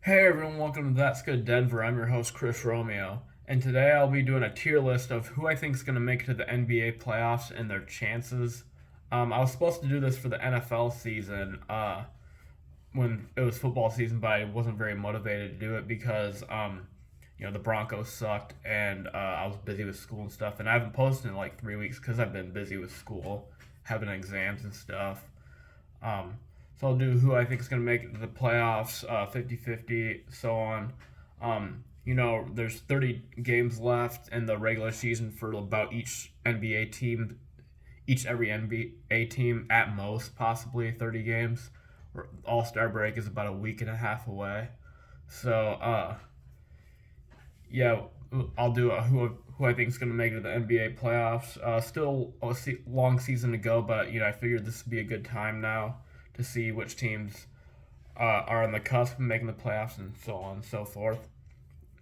Hey everyone, welcome to That's Good Denver. I'm your host Chris Romeo, and today I'll be doing a tier list of who I think is going to make it to the NBA playoffs and their chances. I was supposed to do this for the NFL season when it was football season, but I wasn't very motivated to do it because the Broncos sucked and I was busy with school and stuff, and I haven't posted in like 3 weeks because I've been busy with school, having exams and stuff. Um, so I'll do who I think is going to make the playoffs, 50-50, so on. There's 30 games left in the regular season for about each NBA team, every NBA team at most, possibly 30 games. All Star break is about a week and a half away. So, yeah, I'll do who I think is going to make it to the NBA playoffs. Still a long season to go, but I figured this would be a good time now to see which teams are on the cusp of making the playoffs and so on and so forth.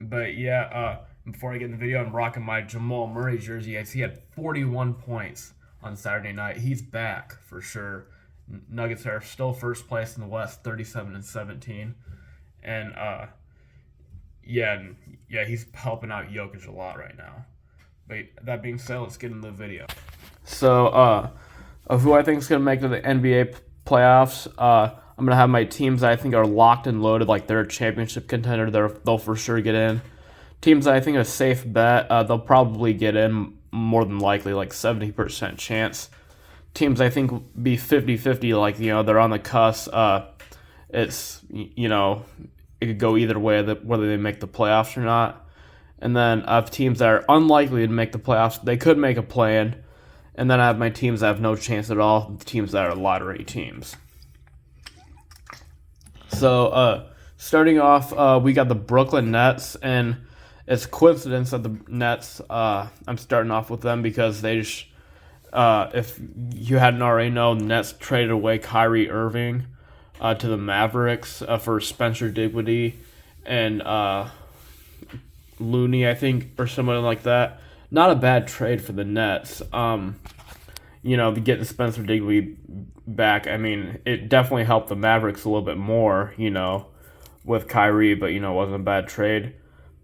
But yeah, before I get in the video, I'm rocking my Jamal Murray jersey. As he had 41 points on Saturday night. He's back for sure. Nuggets are still first place in the West, 37-17, and yeah, he's helping out Jokic a lot right now. But that being said, let's get into the video. So, of who I think is going to make it to the NBA playoffs, I'm going to have my teams that I think are locked and loaded, like they're a championship contender. They'll for sure get in. Teams that I think are a safe bet, they'll probably get in more than likely, like 70% chance. Teams I think be 50-50, like, they're on the cusp. It's, it could go either way, whether they make the playoffs or not. And then I have teams that are unlikely to make the playoffs. They could make a play-in. And then I have my teams that have no chance at all, the teams that are lottery teams. So, starting off, we got the Brooklyn Nets, and it's a coincidence that the Nets, I'm starting off with them because they just, if you hadn't already known, the Nets traded away Kyrie Irving to the Mavericks for Spencer Dinwiddie and Looney, I think, or someone like that. Not a bad trade for the Nets. To get the Spencer Dinwiddie back, I mean, it definitely helped the Mavericks a little bit more, with Kyrie, but, it wasn't a bad trade.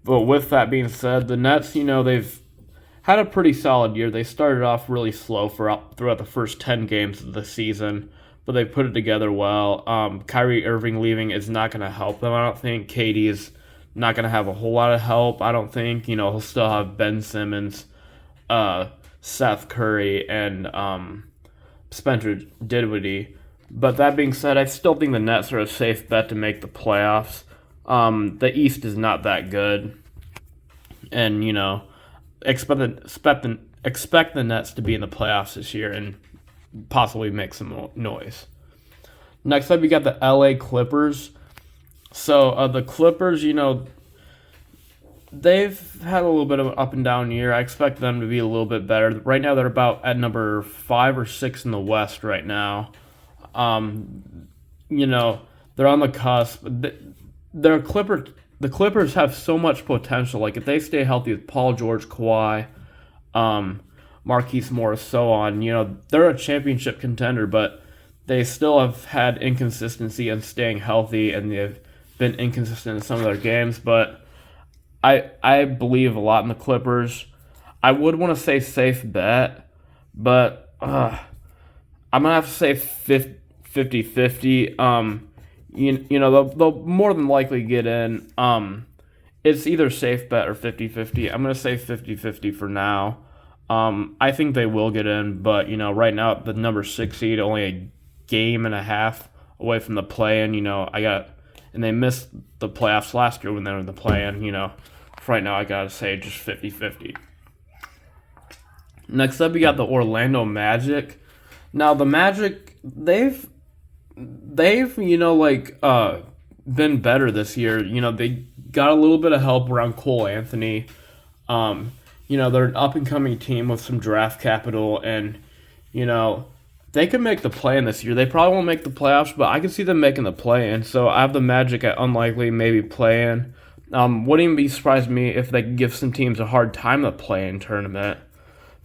But with that being said, the Nets, they've had a pretty solid year. They started off really slow throughout the first 10 games of the season, but they put it together well. Kyrie Irving leaving is not going to help them, I don't think. KD is not going to have a whole lot of help, I don't think. He'll still have Ben Simmons, Seth Curry, and Spencer Dinwiddie. But that being said, I still think the Nets are a safe bet to make the playoffs. The East is not that good, and expect the Nets to be in the playoffs this year and possibly make some noise. Next up, you got the LA Clippers. So the Clippers, they've had a little bit of an up and down year. I expect them to be a little bit better. Right now, they're about at number 5 or 6 in the West right now. They're on the cusp. The Clippers have so much potential. Like, if they stay healthy with Paul George, Kawhi, Marquise Morris, so on, they're a championship contender, but they still have had inconsistency in staying healthy, and they've been inconsistent in some of their games. But I believe a lot in the Clippers. I would want to say safe bet, but I'm going to have to say 50-50. They'll more than likely get in. It's either safe bet or 50-50. I'm going to say 50-50 for now. I think they will get in, but, right now, the number 6 seed, only a game and a half away from the play-in. And they missed the playoffs last year when they were in the play-in. Right now, I got to say just 50-50. Next up, you got the Orlando Magic. Now, the Magic, they've been better this year. They got a little bit of help around Cole Anthony. They're an up-and-coming team with some draft capital, and, they could make the play-in this year. They probably won't make the playoffs, but I can see them making the play-in. So I have the Magic at unlikely, maybe play-in. Wouldn't even be surprised me if they could give some teams a hard time to play-in tournament.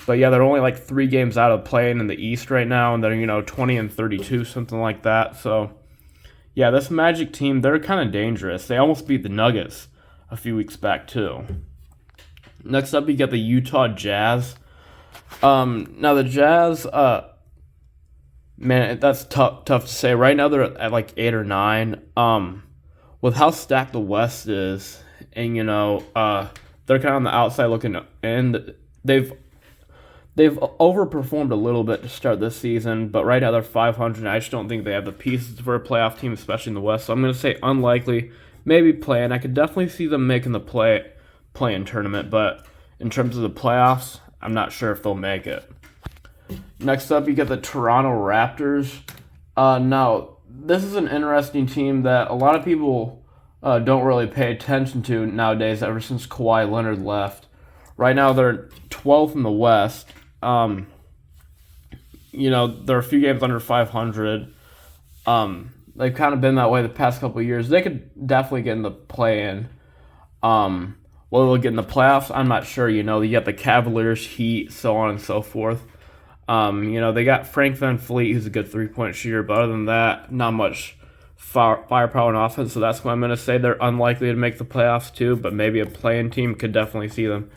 But yeah, they're only like 3 games out of play-in the East right now, and they're 20-32, something like that. So Yeah, this Magic team, they're kind of dangerous. They almost beat the Nuggets a few weeks back, too. Next up, you got the Utah Jazz. Now the Jazz, man, that's tough to say. Right now they're at like 8 or 9. With how stacked the West is, and they're kind of on the outside looking in. They've overperformed a little bit to start this season, but right now they're 500. I just don't think they have the pieces for a playoff team, especially in the West. So I'm going to say unlikely, maybe play-in. I could definitely see them making the play-in tournament, but in terms of the playoffs, I'm not sure if they'll make it. Next up, you got the Toronto Raptors. Now, this is an interesting team that a lot of people don't really pay attention to nowadays ever since Kawhi Leonard left. Right now, they're 12th in the West. They're a few games under 500. They've kind of been that way the past couple of years. They could definitely get in the play-in. Whether they'll get in the playoffs, I'm not sure. You got the Cavaliers, Heat, so on and so forth. They got Frank VanVleet, who's a good three-point shooter, but other than that, not much firepower on offense. So that's why I'm going to say they're unlikely to make the playoffs too, but maybe a play-in team could definitely see them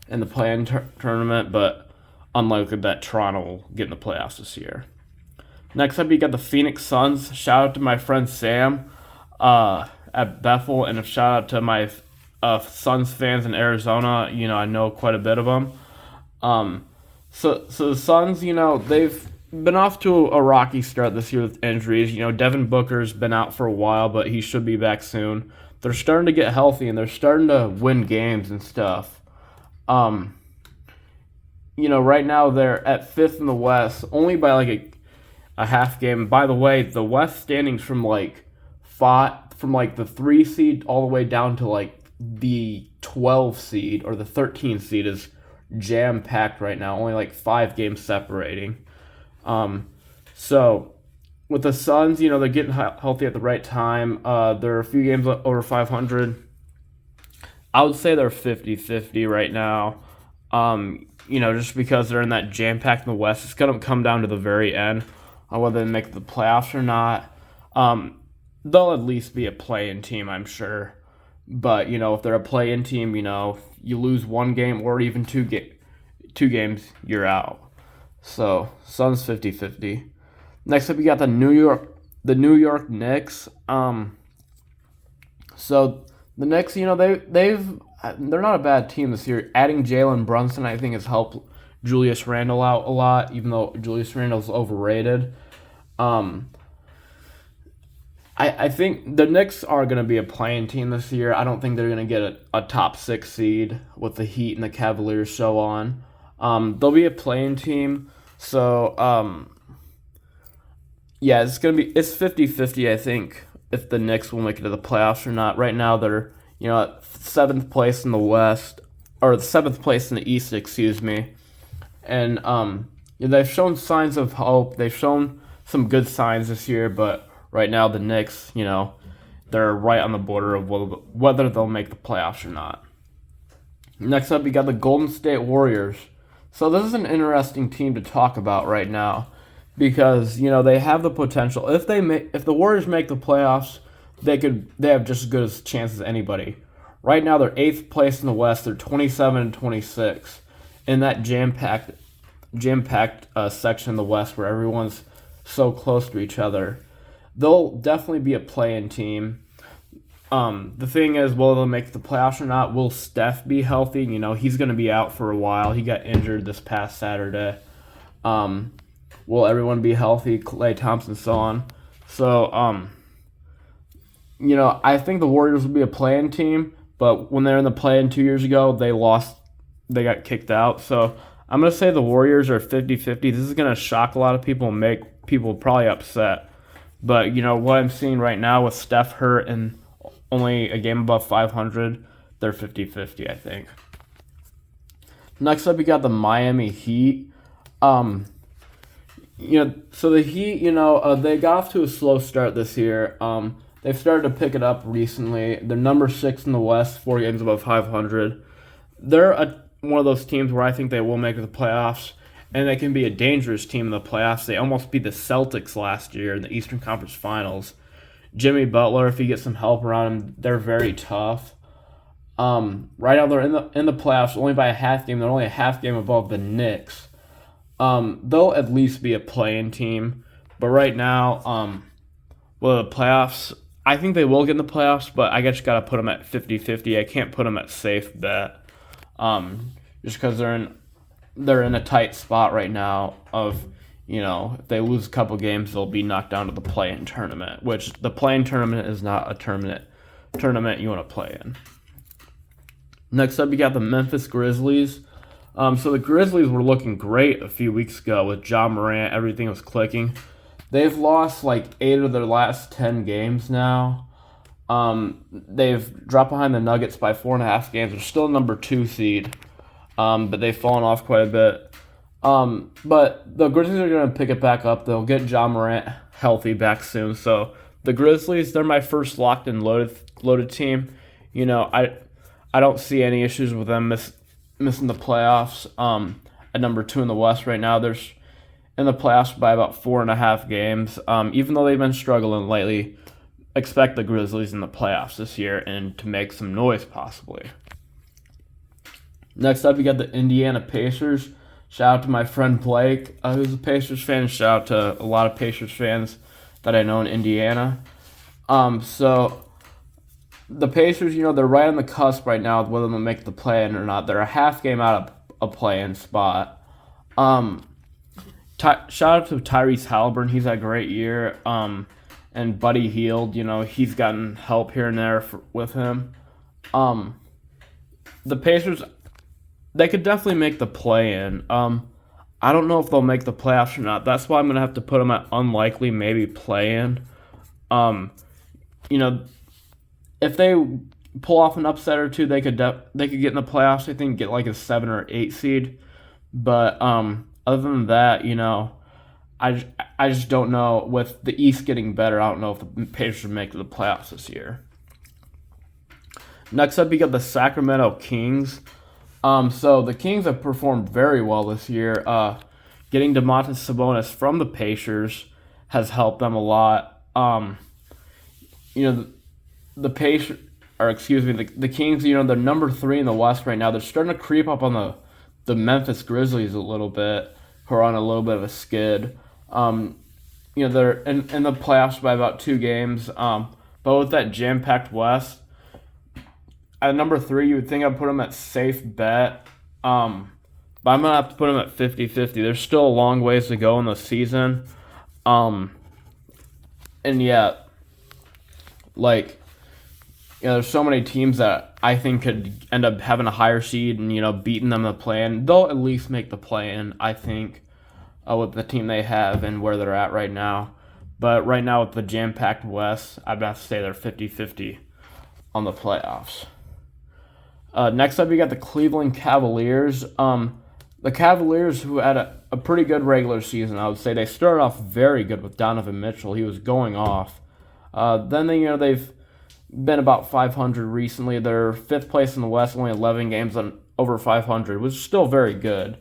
in the play-in tournament, but unlikely that Toronto will get in the playoffs this year. Next up, you got the Phoenix Suns. Shout out to my friend Sam at Bethel, and a shout out to my Suns fans in Arizona. I know quite a bit of them. So the Suns, they've been off to a rocky start this year with injuries. Devin Booker's been out for a while, but he should be back soon. They're starting to get healthy, and they're starting to win games and stuff. Right now they're at 5th in the West, only by like a half game. By the way, the West standings from the 3 seed all the way down to like the 12 seed or the 13 seed is jam-packed right now, only like 5 games separating. So with the Suns, they're getting healthy at the right time. They're a few games over 500. I would say they're 50-50 right now. Just because they're in that jam-packed in the West, it's going to come down to the very end on whether they make the playoffs or not. They'll at least be a play-in team, I'm sure. But, if they're a play-in team, you lose one game or even two games, you're out. So, Suns 50-50. Next up, you got the New York Knicks. So the Knicks, they're not a bad team this year. Adding Jalen Brunson, I think, has helped Julius Randle out a lot, even though Julius Randle's overrated. I think the Knicks are going to be a play-in team this year. I don't think they're going to get a top 6 seed with the Heat and the Cavaliers, so on. They'll be a play-in team. So, it's 50-50, I think, if the Knicks will make it to the playoffs or not. Right now, they're, at 7th place in the West, or 7th place in the East, excuse me. And they've shown signs of hope. They've shown some good signs this year, but right now the Knicks, they're right on the border of whether they'll make the playoffs or not. Next up, you got the Golden State Warriors. So this is an interesting team to talk about right now because, they have the potential. If the Warriors make the playoffs, they have just as good a chance as anybody. Right now, they're 8th place in the West. They're 27-26 in that jam-packed section in the West where everyone's so close to each other. They'll definitely be a play-in team. The thing is, will they make the playoffs or not? Will Steph be healthy? He's going to be out for a while. He got injured this past Saturday. Will everyone be healthy? Klay Thompson, so on. So, I think the Warriors will be a play-in team, but when they were in the play-in 2 years ago, they lost. They got kicked out. So I'm going to say the Warriors are 50-50. This is going to shock a lot of people and make people probably upset. But, what I'm seeing right now with Steph hurt and only a game above 500, they're 50-50, I think. Next up, you got the Miami Heat. So the Heat, they got off to a slow start this year. They've started to pick it up recently. They're number 6 in the West, 4 games above 500. They're one of those teams where I think they will make the playoffs, and they can be a dangerous team in the playoffs. They almost beat the Celtics last year in the Eastern Conference Finals. Jimmy Butler, if he gets some help around him, they're very tough. Right now they're in the playoffs only by a half game. They're only a half game above the Knicks. They'll at least be a play-in team, but right now, the playoffs, I think they will get in the playoffs, but I guess you got to put them at 50-50. I can't put them at safe bet, just because they're in a tight spot right now of, if they lose a couple games, they'll be knocked down to the play-in tournament, which the play-in tournament is not a tournament you want to play in. Next up, you got the Memphis Grizzlies. So the Grizzlies were looking great a few weeks ago with Ja Morant. Everything was clicking. They've lost like 8 of their last 10 games now. They've dropped behind the Nuggets by 4.5 games. They're still number 2 seed, but they've fallen off quite a bit. But the Grizzlies are going to pick it back up. They'll get Ja Morant healthy back soon. So the Grizzlies, they're my first locked and loaded team. I don't see any issues with them missing the playoffs. At number 2 in the West right now, they're in the playoffs by about 4.5 games. Even though they've been struggling lately, expect the Grizzlies in the playoffs this year and to make some noise possibly. Next up, you got the Indiana Pacers. Shout out to my friend Blake, who's a Pacers fan. Shout out to a lot of Pacers fans that I know in Indiana. So the Pacers, they're right on the cusp right now of whether they'll make the play-in or not. They're a half game out of a play-in spot. Shout out to Tyrese Halliburton. He's had a great year. And Buddy Hield, he's gotten help here and there with him. The Pacers, they could definitely make the play-in. I don't know if they'll make the playoffs or not. That's why I'm going to have to put them at unlikely, maybe play-in. If they pull off an upset or two, they could get in the playoffs. I think get like a 7 or 8 seed. But other than that, I just don't know. With the East getting better, I don't know if the Pacers make the playoffs this year. Next up, you got the Sacramento Kings. So the Kings have performed very well this year. Getting Domantas Sabonis from the Pacers has helped them a lot. The Pacers, the Kings, they're number 3 in the West right now. They're starting to creep up on the Memphis Grizzlies a little bit, who are on a little bit of a skid. They're in the playoffs by about 2 games. But with that jam-packed West, at number 3, you would think I'd put them at safe bet. But I'm going to have to put them at 50-50. There's still a long ways to go in the season. There's so many teams that I think could end up having a higher seed and, beating them in the play-in. They'll at least make the play-in, I think, with the team they have and where they're at right now. But right now with the jam-packed West, I'd have to say they're 50-50 on the playoffs. Next up, you got the Cleveland Cavaliers. The Cavaliers, who had a pretty good regular season, I would say they started off very good with Donovan Mitchell. He was going off. Then they've been about 500 recently. They're 5th place in the West, only 11 games on over 500, which is still very good.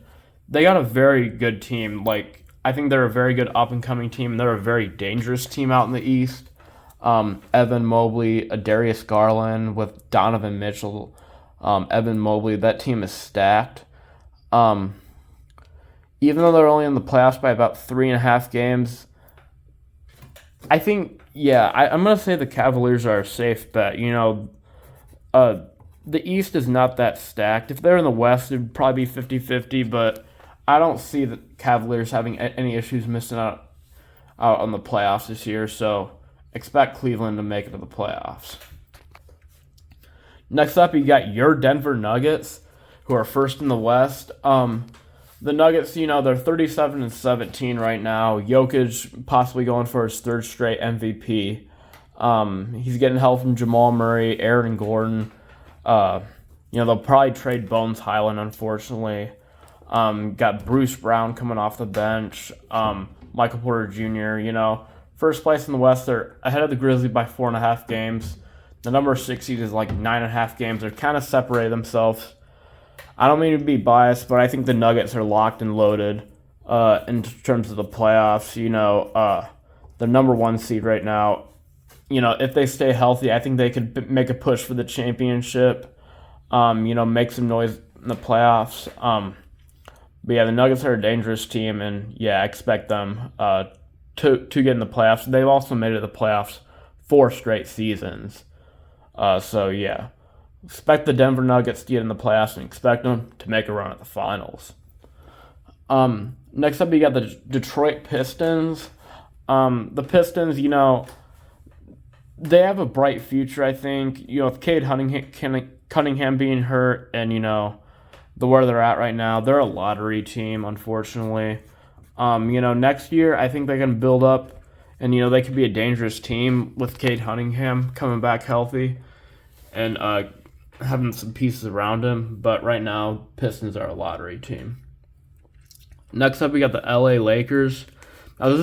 They got a very good team. I think they're a very good up-and-coming team. They're a very dangerous team out in the East. Evan Mobley, Darius Garland with Donovan Mitchell, Evan Mobley, that team is stacked. Even though they're only in the playoffs by about 3.5 games, I think, I'm going to say the Cavaliers are a safe bet. The East is not that stacked. If they're in the West, it would probably be 50-50, but I don't see the Cavaliers having any issues missing out on the playoffs this year, so expect Cleveland to make it to the playoffs. Next up, you got your Denver Nuggets, who are first in the West. The Nuggets, they're 37-17 right now. Jokic possibly going for his 3rd straight MVP. He's getting help from Jamal Murray, Aaron Gordon. They'll probably trade Bones Highland, unfortunately. Got Bruce Brown coming off the bench. Michael Porter Jr., first place in the West. They're ahead of the Grizzlies by 4.5 games. The number 6 seed is 9.5 games. They're kind of separated themselves. I don't mean to be biased, but I think the Nuggets are locked and loaded in terms of the playoffs. The number 1 seed right now, if they stay healthy, I think they could make a push for the championship. Make some noise in the playoffs. But yeah, the Nuggets are a dangerous team, and yeah, I expect them to get in the playoffs. They've also made it to the playoffs 4 straight seasons. So yeah, expect the Denver Nuggets to get in the playoffs and expect them to make a run at the finals. Next up, you got the Detroit Pistons. The Pistons, they have a bright future, I think. With Cade Cunningham being hurt and, the where they're at right now, they're a lottery team, unfortunately. Next year, I think they can build up and, they could be a dangerous team with Cade Cunningham coming back healthy and having some pieces around him. But right now, Pistons are a lottery team. Next up, we got the LA Lakers. Now, this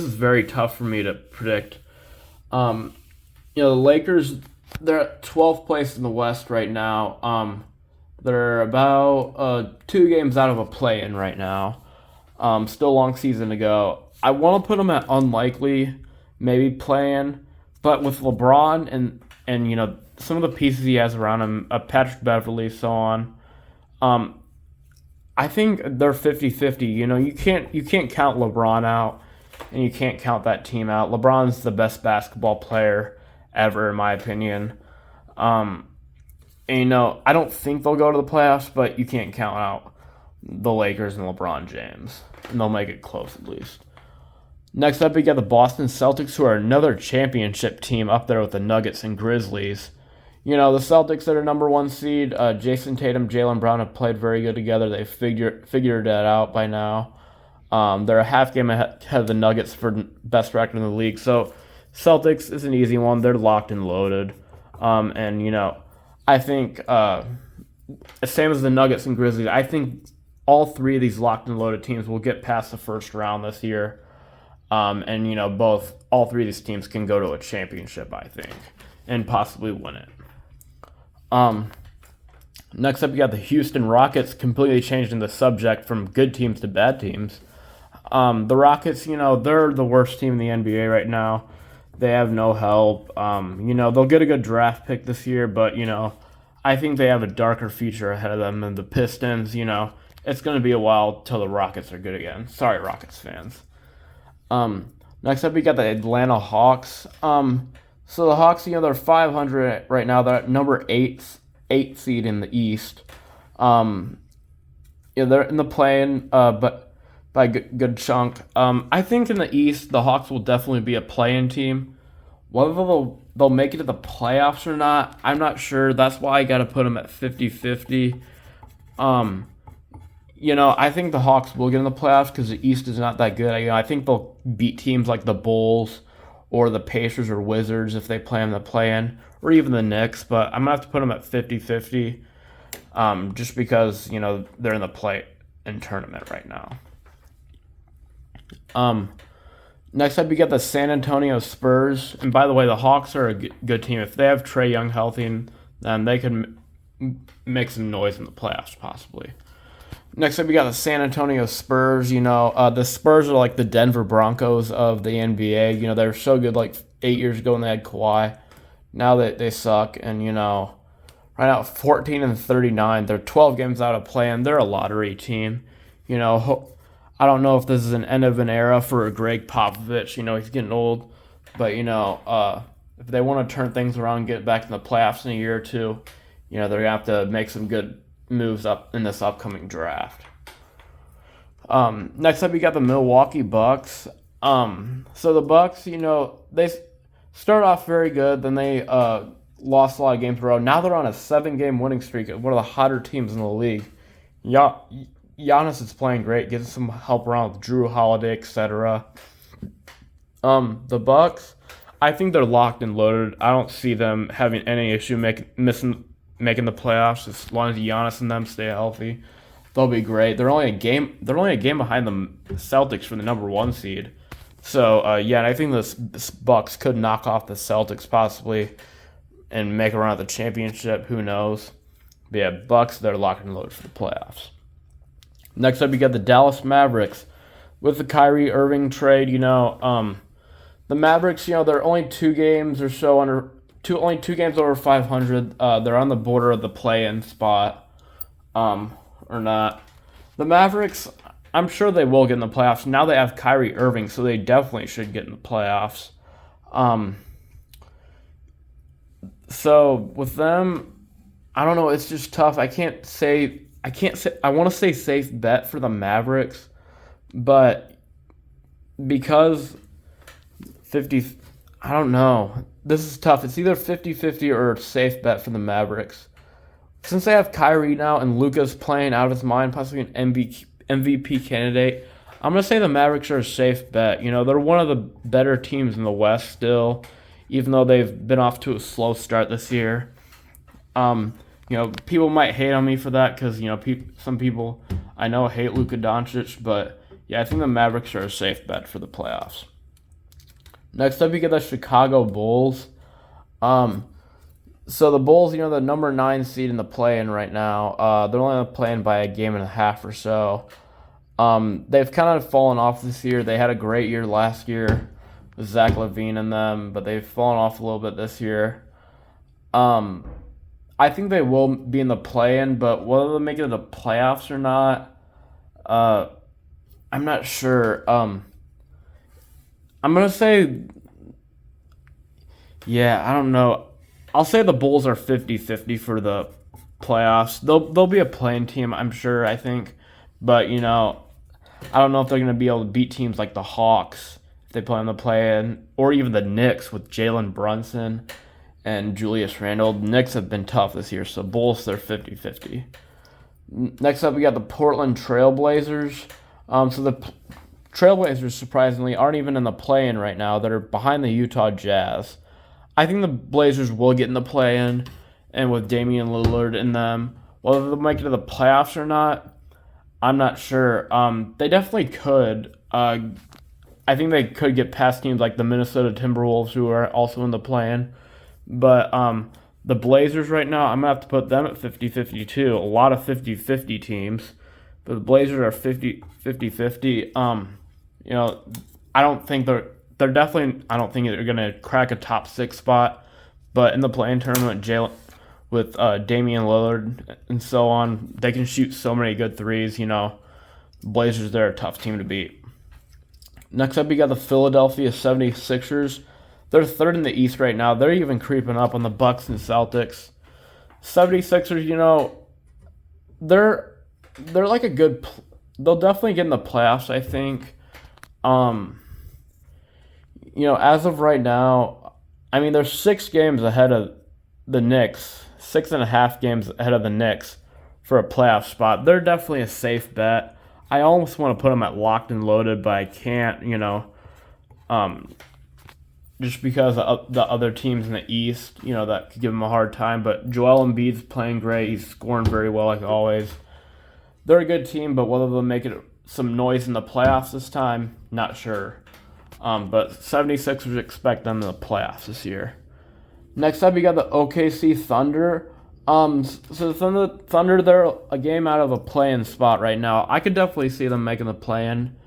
is very tough for me to predict. The Lakers, they're at 12th place in the West right now. They're about 2 games out of a play-in right now. Still a long season to go. I want to put them at unlikely, maybe play-in, but with LeBron and some of the pieces he has around him, Patrick Beverley, so on. I think they're 50-50. You can't count LeBron out, and you can't count that team out. LeBron's the best basketball player ever, in my opinion. I don't think they'll go to the playoffs, but you can't count out the Lakers and LeBron James, and they'll make it close at least. Next up, we got the Boston Celtics, who are another championship team up there with the Nuggets and Grizzlies. The Celtics are number 1 seed. Jason Tatum, Jaylen Brown have played very good together. They figured that out by now. They're a half game ahead of the Nuggets for best record in the league. So Celtics is an easy one. They're locked and loaded. I think same as the Nuggets and Grizzlies, I think all 3 of these locked and loaded teams will get past the first round this year. All 3 of these teams can go to a championship, I think, and possibly win it. Next up, you got the Houston Rockets, completely changing the subject from good teams to bad teams. The Rockets, they're the worst team in the NBA right now. They have no help. They'll get a good draft pick this year, but, I think they have a darker future ahead of them than the Pistons. It's going to be a while till the Rockets are good again. Sorry, Rockets fans. Next up, we got the Atlanta Hawks. So the Hawks, they're 500 right now. They're at number 8 seed in the East. They're in the play-in, but by a good chunk. I think in the East, the Hawks will definitely be a play-in team. Whether they'll make it to the playoffs or not, I'm not sure. That's why I got to put them at 50-50. I think the Hawks will get in the playoffs because the East is not that good. I think they'll beat teams like the Bulls or the Pacers or Wizards if they play in the play-in, or even the Knicks. But I'm going to have to put them at 50-50 just because, they're in the play-in tournament right now. Next up, you got the San Antonio Spurs. And by the way, the Hawks are a good team. If they have Trae Young healthy, then they can make some noise in the playoffs, possibly. Next up, we got the San Antonio Spurs. The Spurs are like the Denver Broncos of the NBA. They were so good like 8 years ago when they had Kawhi. Now they suck. And, right now, 14-39. They're 12 games out of play-in. They're a lottery team. I don't know if this is an end of an era for Greg Popovich. He's getting old. But, if they want to turn things around and get back in the playoffs in a year or two, they're going to have to make some good moves up in this upcoming draft. Next up, you got the Milwaukee Bucks. So the Bucks, they start off very good. Then they lost a lot of games in a row. Now they're on a 7-game winning streak. One of the hotter teams in the league. Giannis is playing great, getting some help around with Drew Holiday, etc. The Bucks, I think they're locked and loaded. I don't see them having any issue making the playoffs as long as Giannis and them stay healthy. They'll be great. They're only a game behind the Celtics for the number 1 seed. So and I think this Bucks could knock off the Celtics possibly and make a run at the championship. Who knows? But yeah, Bucks, they're locked and loaded for the playoffs. Next up, you got the Dallas Mavericks. With the Kyrie Irving trade, The Mavericks, they're only 2 games or so only 2 games over 500. They're on the border of the play-in spot, or not. The Mavericks, I'm sure they will get in the playoffs. Now they have Kyrie Irving, so they definitely should get in the playoffs. Um, so with them, I don't know. It's just tough. I can't say. I can't say. I want to say safe bet for the Mavericks, but because 50, I don't know. This is tough. It's either 50-50 or safe bet for the Mavericks. Since they have Kyrie now and Luka's playing out of his mind, possibly an MVP candidate, I'm going to say the Mavericks are a safe bet. They're one of the better teams in the West still, even though they've been off to a slow start this year. People might hate on me for that because, some people I know hate Luka Doncic, but yeah, I think the Mavericks are a safe bet for the playoffs. Next up, you get the Chicago Bulls. So the Bulls, the number 9 seed in the play-in right now. They're only playing by a game and a half or so. They've kind of fallen off this year. They had a great year last year with Zach LaVine and them, but they've fallen off a little bit this year. I think they will be in the play-in, but whether they make it to the playoffs or not, I'm not sure. I'm going to say, yeah, I don't know. I'll say the Bulls are 50-50 for the playoffs. They'll be a play-in team, I'm sure, I think. But, I don't know if they're going to be able to beat teams like the Hawks if they play in the play-in, or even the Knicks with Jalen Brunson and Julius Randle. The Knicks have been tough this year, so Bulls, they're 50-50. Next up, we got the Portland Trailblazers. So the Trailblazers, surprisingly, aren't even in the play-in right now. They're behind the Utah Jazz. I think the Blazers will get in the play-in, and with Damian Lillard in them. Whether they'll make it to the playoffs or not, I'm not sure. They definitely could. I think they could get past teams like the Minnesota Timberwolves, who are also in the play-in. But the Blazers right now, I'm going to have to put them at 50-50 too. A lot of 50-50 teams. But the Blazers are 50-50. I don't think they're definitely, I don't think they're going to crack a top 6 spot. But in the play-in tournament, with Damian Lillard and so on, they can shoot so many good threes. Blazers, they're a tough team to beat. Next up, you got the Philadelphia 76ers. They're third in the East right now. They're even creeping up on the Bucks and Celtics. 76ers, they're like a good. They'll definitely get in the playoffs, I think. As of right now, I mean, they're 6 games ahead of the Knicks, 6.5 games ahead of the Knicks for a playoff spot. They're definitely a safe bet. I almost want to put them at locked and loaded, but I can't, just because of the other teams in the East, that could give them a hard time. But Joel Embiid's playing great. He's scoring very well, like always. They're a good team, but whether they'll make it some noise in the playoffs this time, not sure. But 76ers expect them in the playoffs this year. Next up, you got the OKC Thunder. So the Thunder, they're a game out of a play-in spot right now. I could definitely see them making the play-in.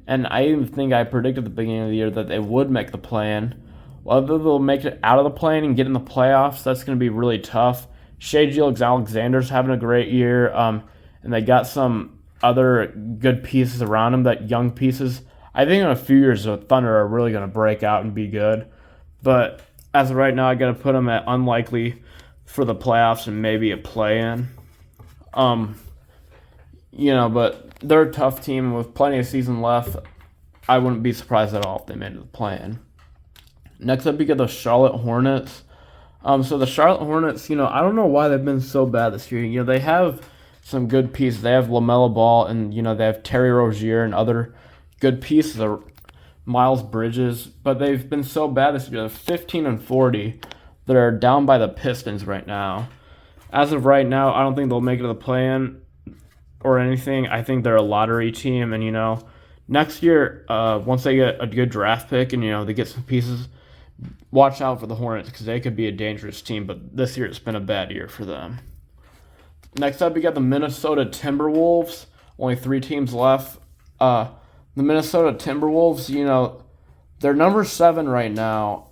And I even think I predicted at the beginning of the year that they would make the play-in. Whether they'll make it out of the play-in and get in the playoffs, that's going to be really tough. Shai Gilgeous-Alexander's having a great year, and they got some other good pieces around him, that young pieces. I think in a few years, the Thunder are really going to break out and be good. But as of right now, I got to put them at unlikely for the playoffs and maybe a play-in. But they're a tough team with plenty of season left. I wouldn't be surprised at all if they made it to the play-in. Next up, you get the Charlotte Hornets. So the Charlotte Hornets, I don't know why they've been so bad this year. They have some good pieces. They have LaMelo Ball, and they have Terry Rozier and other good pieces. Miles Bridges, but they've been so bad this year. They're 15-40. They're down by the Pistons right now. As of right now, I don't think they'll make it to the play-in or anything. I think they're a lottery team, and next year, once they get a good draft pick and they get some pieces, watch out for the Hornets because they could be a dangerous team. But this year, it's been a bad year for them. Next up, we got the Minnesota Timberwolves. Only 3 teams left. The Minnesota Timberwolves, they're number 7 right now.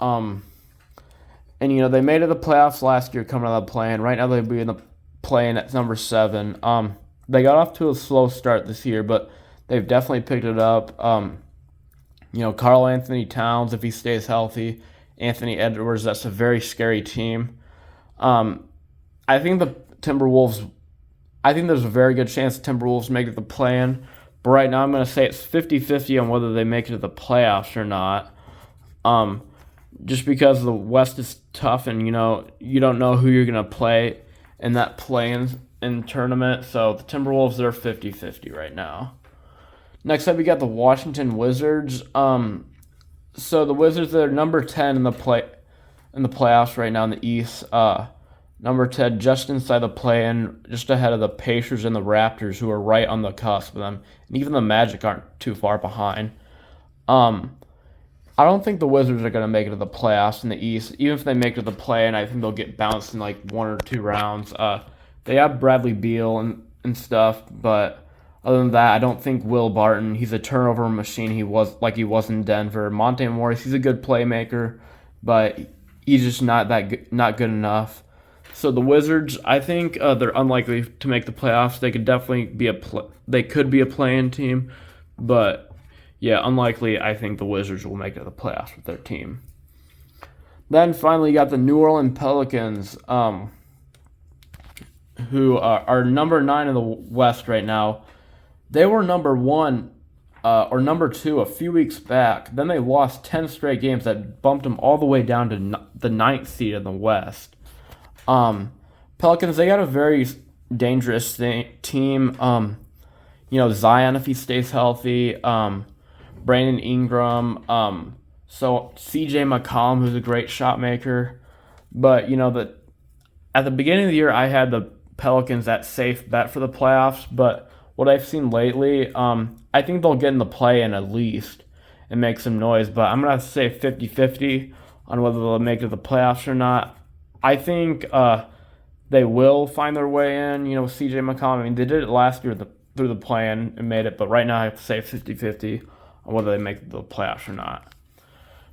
And they made it to the playoffs last year coming out of the play-in. Right now they'll be in the play-in at number 7. They got off to a slow start this year, but they've definitely picked it up. Karl Anthony Towns, if he stays healthy, Anthony Edwards, that's a very scary team. I think the Timberwolves, I think there's a very good chance the Timberwolves make it to the play-in. But right now I'm going to say it's 50-50 on whether they make it to the playoffs or not. Just because the West is tough and, you don't know who you're going to play in that play-in tournament. So the Timberwolves, they're 50-50 right now. Next up, we got the Washington Wizards. So the Wizards, they're number 10 in the playoffs right now in the East. Number 10, just inside the play-in, just ahead of the Pacers and the Raptors, who are right on the cusp of them. And even the Magic aren't too far behind. I don't think the Wizards are going to make it to the playoffs in the East. Even if they make it to the play-in, I think they'll get bounced in like 1 or 2 rounds. They have Bradley Beal and stuff, but other than that, I don't think Will Barton, he's a turnover machine. He was in Denver. Monte Morris, he's a good playmaker, but he's just not good enough. So the Wizards, I think they're unlikely to make the playoffs. They could definitely be a play-in team, but yeah, unlikely. I think the Wizards will make it to the playoffs with their team. Then finally, you got the New Orleans Pelicans, who are number 9 in the West right now. They were number 1 or number 2 a few weeks back. Then they lost 10 straight games that bumped them all the way down to the 9th seed in the West. Pelicans, they got a very dangerous team. Zion, if he stays healthy, Brandon Ingram, so CJ McCollum, who's a great shot maker. But, at the beginning of the year, I had the Pelicans at safe bet for the playoffs, but what I've seen lately, I think they'll get in the play-in at least and make some noise, but I'm going to say 50-50 on whether they'll make it to the playoffs or not. I think they will find their way in, with CJ McCollum. I mean, they did it last year through the play-in and made it, but right now I have to say 50-50 on whether they make the playoffs or not.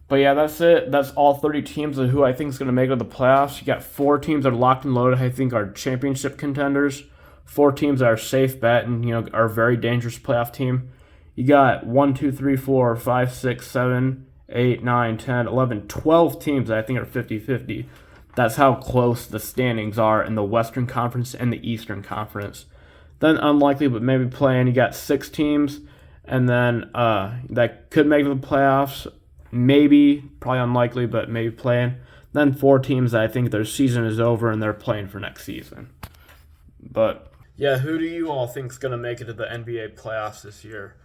But yeah, that's it. That's all 30 teams of who I think is going to make it to the playoffs. You got 4 teams that are locked and loaded, I think are championship contenders. 4 teams that are safe bet and, are a very dangerous playoff team. You got 1, 2, 3, 4, 5, 6, 7, 8, 9, 10, 11, 12 teams that I think are 50-50. That's how close the standings are in the Western Conference and the Eastern Conference. Then unlikely, but maybe play-in, you got 6 teams. And then that could make it to the playoffs. Maybe, probably unlikely, but maybe play-in. Then 4 teams that I think their season is over and they're playing for next season. But yeah, who do you all think is going to make it to the NBA playoffs this year?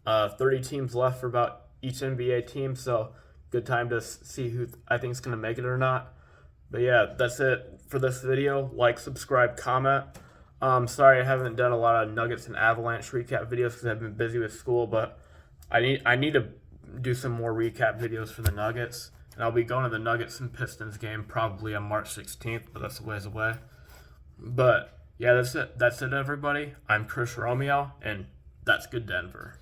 30 teams left for about each NBA team, so good time to see who I think is going to make it or not. But yeah, that's it for this video. Like, subscribe, comment. Sorry I haven't done a lot of Nuggets and Avalanche recap videos because I've been busy with school, but I need to do some more recap videos for the Nuggets. And I'll be going to the Nuggets and Pistons game probably on March 16th, but that's a ways away. But yeah, that's it. That's it, everybody. I'm Chris Romeo, and that's good Denver.